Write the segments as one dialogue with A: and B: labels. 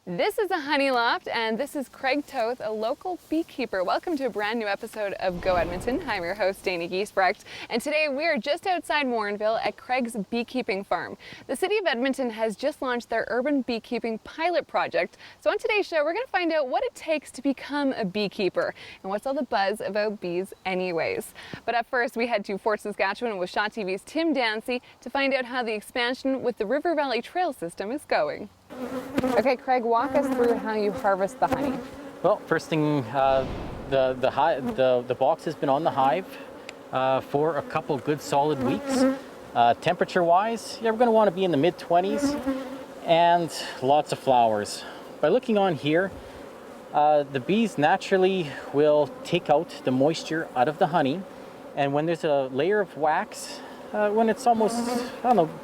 A: This is a honey loft, and this is Craig Toth, a local beekeeper. Welcome to a brand new episode of Go Edmonton. I'm your host, Dana Giesbrecht, and today we are just outside Morinville at Craig's beekeeping farm. The city of Edmonton has just launched their urban beekeeping pilot project. So on today's show, we're going to find out what it takes to become a beekeeper and what's all the buzz about bees anyways. But up first, we head to Fort Saskatchewan with Shaw TV's Tim Dancy to find out how the expansion with the River Valley Trail system is going. Okay, Craig, walk us through how you harvest the honey.
B: Well, first thing, the box has been on the hive for a couple good solid weeks. Temperature-wise, we're going to want to be in the mid-20s and lots of flowers. By looking on here, the bees naturally will take out the moisture out of the honey, and when there's a layer of wax, when it's almost,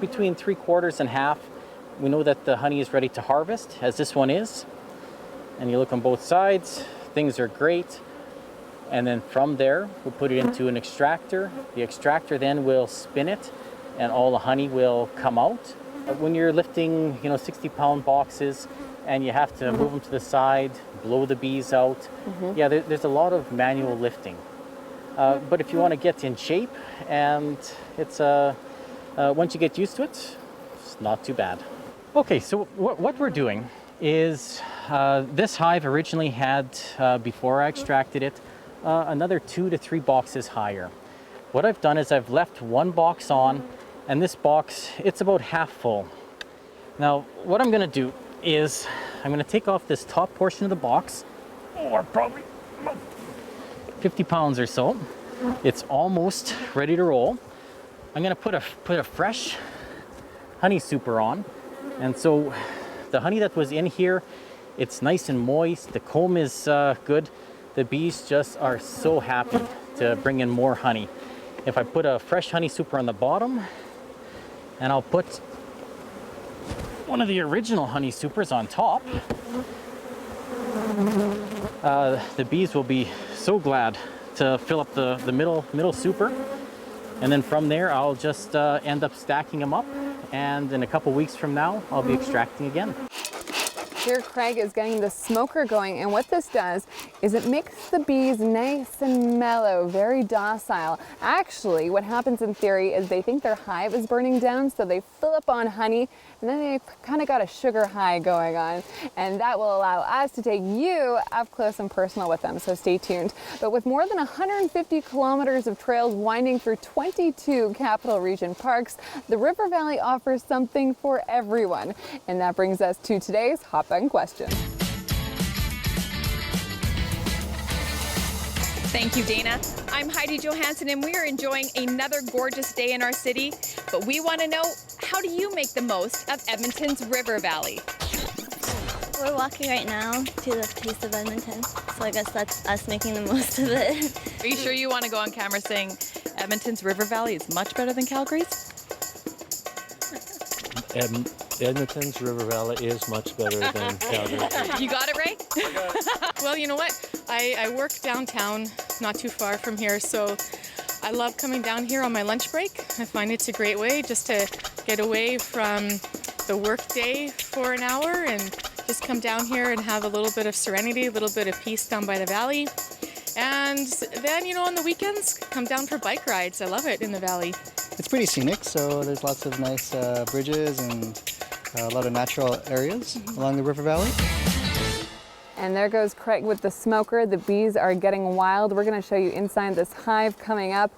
B: between 3/4 and half, we know that the honey is ready to harvest, as this one is. And you look on both sides, things are great. And then from there, we'll put it into an extractor. The extractor then will spin it, and all the honey will come out. When you're lifting, 60-pound boxes, and you have to move them to the side, blow the bees out, there's a lot of manual lifting. But if you want to get in shape, and it's once you get used to it, it's not too bad. Okay, so what we're doing is this hive originally had, before I extracted it, another 2 to 3 boxes higher. What I've done is I've left one box on, and this box, it's about half full. Now, what I'm gonna do is I'm gonna take off this top portion of the box, or probably 50 pounds or so. It's almost ready to roll. I'm gonna put a fresh honey super on. And so the honey that was in here, it's nice and moist. The comb is good. The bees just are so happy to bring in more honey. If I put a fresh honey super on the bottom, and I'll put one of the original honey supers on top, the bees will be so glad to fill up the middle super. And then from there, I'll just end up stacking them up. And in a couple weeks from now, I'll be extracting again.
A: Here Craig is getting the smoker going, and what this does is it makes the bees nice and mellow, very docile. Actually, what happens in theory is they think their hive is burning down, so they fill up on honey, and then they kind of got a sugar high going on, and that will allow us to take you up close and personal with them, so stay tuned. But with more than 150 kilometers of trails winding through 22 Capital Region parks, the River Valley offers something for everyone. And that brings us to today's Hot Button Question.
C: Thank you, Dana. I'm Heidi Johansson, and we are enjoying another gorgeous day in our city. But we want to know, how do you make the most of Edmonton's River Valley?
D: We're walking right now to the Taste of Edmonton, so I guess that's us making the most of it.
C: Are you sure you want to go on camera saying Edmonton's River Valley is much better than Calgary's?
E: Edmonton's River Valley is much better than Calgary.
C: You got it right?
E: I got it.
F: Well, you know what? I work downtown, not too far from here, so I love coming down here on my lunch break. I find it's a great way just to get away from the work day for an hour and just come down here and have a little bit of serenity, a little bit of peace down by the valley. And then, on the weekends, come down for bike rides. I love it in the valley.
G: It's pretty scenic, so there's lots of nice bridges and a lot of natural areas along the river valley.
A: And there goes Craig with the smoker. The bees are getting wild. We're going to show you inside this hive coming up.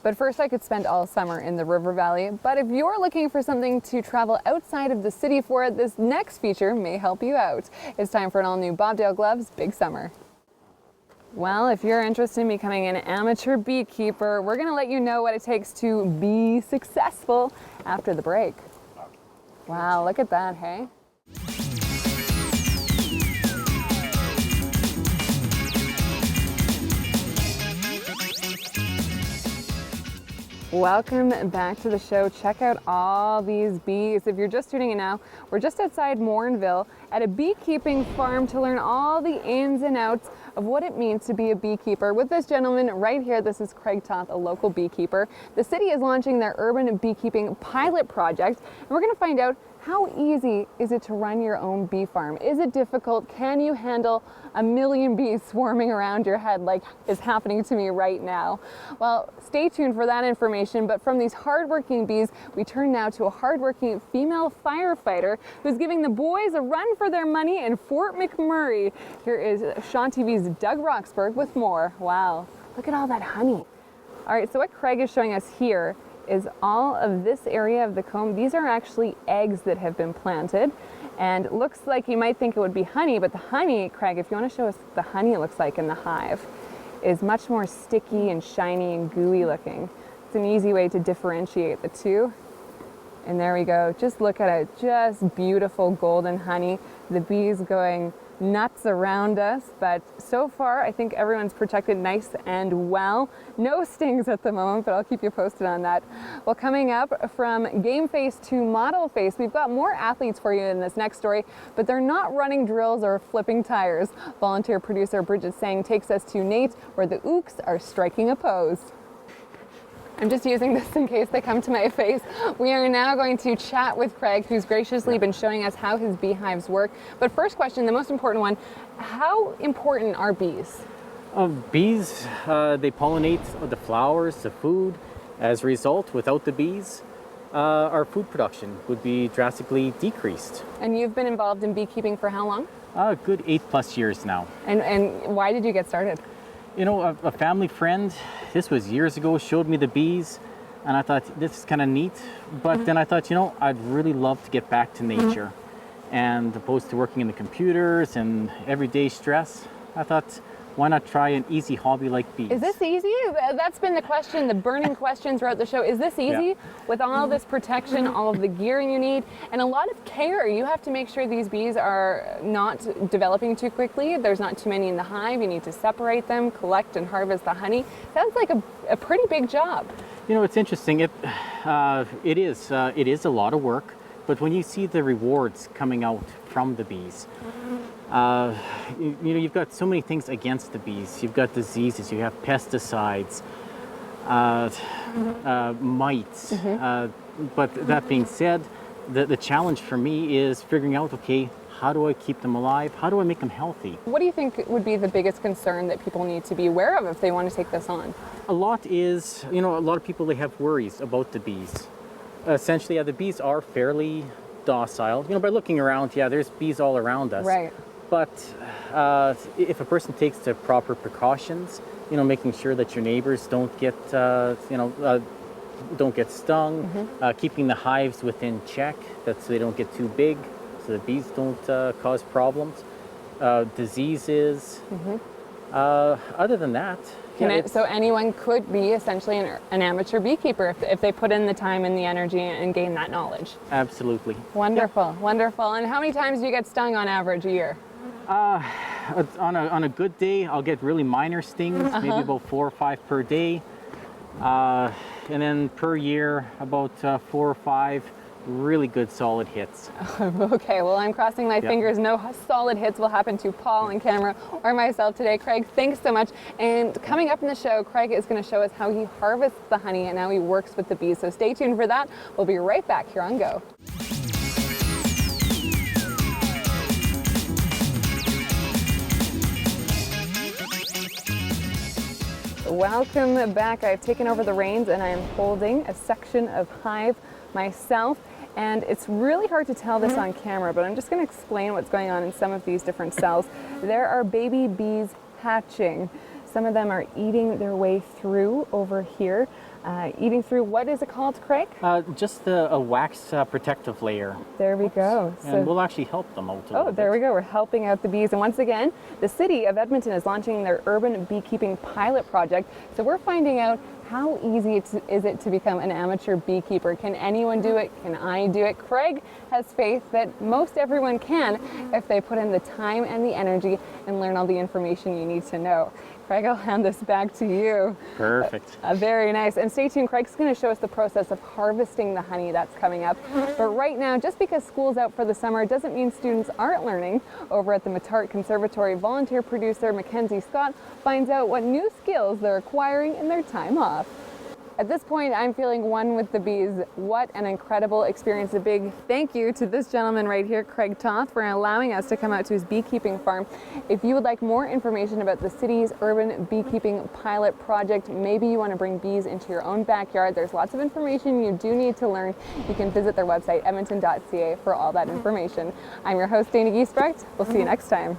A: But first, I could spend all summer in the River Valley. But if you're looking for something to travel outside of the city for, this next feature may help you out. It's time for an all-new Bobdale Gloves Big Summer. Well, if you're interested in becoming an amateur beekeeper, we're going to let you know what it takes to be successful after the break. Wow, look at that, hey? Welcome back to the show. Check out all these bees. If you're just tuning in now, we're just outside Morinville at a beekeeping farm to learn all the ins and outs of what it means to be a beekeeper. With this gentleman right here, this is Craig Toth, a local beekeeper. The city is launching their urban beekeeping pilot project, and we're going to find out how easy is it to run your own bee farm? Is it difficult? Can you handle a million bees swarming around your head like is happening to me right now? Well, stay tuned for that information, but from these hardworking bees, we turn now to a hardworking female firefighter who's giving the boys a run for their money in Fort McMurray. Here is Sean TV's Doug Roxburgh with more. Wow, look at all that honey. All right, so what Craig is showing us here is all of this area of the comb. These are actually eggs that have been planted, and it looks like you might think it would be honey, but the honey, Craig, if you want to show us what the honey looks like in the hive, is much more sticky and shiny and gooey looking. It's an easy way to differentiate the two. And there we go. Just look at it. Just beautiful golden honey. The bees going nuts around us, but so far I think everyone's protected nice and well. No stings at the moment, but I'll keep you posted on that. Well, coming up, from game face to model face, we've got more athletes for you in this next story, but they're not running drills or flipping tires. Volunteer producer Bridget Sang takes us to Nate, where the Ooks are striking a pose. I'm just using this in case they come to my face. We are now going to chat with Craig, who's graciously been showing us how his beehives work. But first question, the most important one, how important are bees?
B: Bees, they pollinate the flowers, the food. As a result, without the bees, our food production would be drastically decreased.
A: And you've been involved in beekeeping for how long?
B: A good 8+ years now.
A: And why did you get started?
B: You know, a family friend, this was years ago, showed me the bees, and I thought, this is kind of neat. But then I thought, you know, I'd really love to get back to nature. And opposed to working in the computers and everyday stress, I thought, why not try an easy hobby like bees?
A: Is this easy? That's been the question, the burning question throughout the show. Is this easy? With all of this protection, all of the gear you need, and a lot of care. You have to make sure these bees are not developing too quickly. There's not too many in the hive. You need to separate them, collect and harvest the honey. Sounds like a pretty big job.
B: You know, it's interesting. It is a lot of work, but when you see the rewards coming out from the bees, you know, you've got so many things against the bees. You've got diseases, you have pesticides, mites. But that being said, the challenge for me is figuring out, okay, how do I keep them alive? How do I make them healthy?
A: What do you think would be the biggest concern that people need to be aware of if they want to take this on?
B: A lot is, you know, a lot of people, they have worries about the bees. Essentially, the bees are fairly docile. You know, by looking around, there's bees all around us.
A: Right.
B: But if a person takes the proper precautions, you know, making sure that your neighbors don't get, don't get stung, keeping the hives within check, so they don't get too big, so the bees don't cause problems, diseases. Other than that,
A: so anyone could be essentially an amateur beekeeper if they put in the time and the energy and gain that knowledge.
B: Absolutely.
A: Wonderful, wonderful. And how many times do you get stung on average a year?
B: On a good day, I'll get really minor stings, maybe about 4 or 5 per day. And then per year, about 4 or 5 really good solid hits.
A: Okay, well, I'm crossing my fingers. No solid hits will happen to Paul on camera or myself today. Craig, thanks so much. And coming up in the show, Craig is going to show us how he harvests the honey and how he works with the bees. So stay tuned for that. We'll be right back here on Go. Welcome back. I've taken over the reins and I am holding a section of hive myself. And it's really hard to tell this on camera, but I'm just going to explain what's going on in some of these different cells. There are baby bees hatching. Some of them are eating their way through over here. Eating through, what is it called, Craig?
B: Just a wax protective layer.
A: There we go.
B: And we'll actually help them out a little
A: there
B: bit.
A: we go. We're helping out the bees. And once again, the city of Edmonton is launching their urban beekeeping pilot project. So we're finding out how easy is it to become an amateur beekeeper. Can anyone do it? Can I do it? Craig has faith that most everyone can if they put in the time and the energy and learn all the information you need to know. Craig, I'll hand this back to you.
B: Perfect.
A: Very nice. And stay tuned, Craig's going to show us the process of harvesting the honey that's coming up. But right now, just because school's out for the summer doesn't mean students aren't learning. Over at the Matart Conservatory, volunteer producer Mackenzie Scott finds out what new skills they're acquiring in their time off. At this point, I'm feeling one with the bees. What an incredible experience. A big thank you to this gentleman right here, Craig Toth, for allowing us to come out to his beekeeping farm. If you would like more information about the city's urban beekeeping pilot project, maybe you want to bring bees into your own backyard, there's lots of information you do need to learn. You can visit their website, edmonton.ca, for all that information. I'm your host, Dana Giesbrecht. We'll see you next time.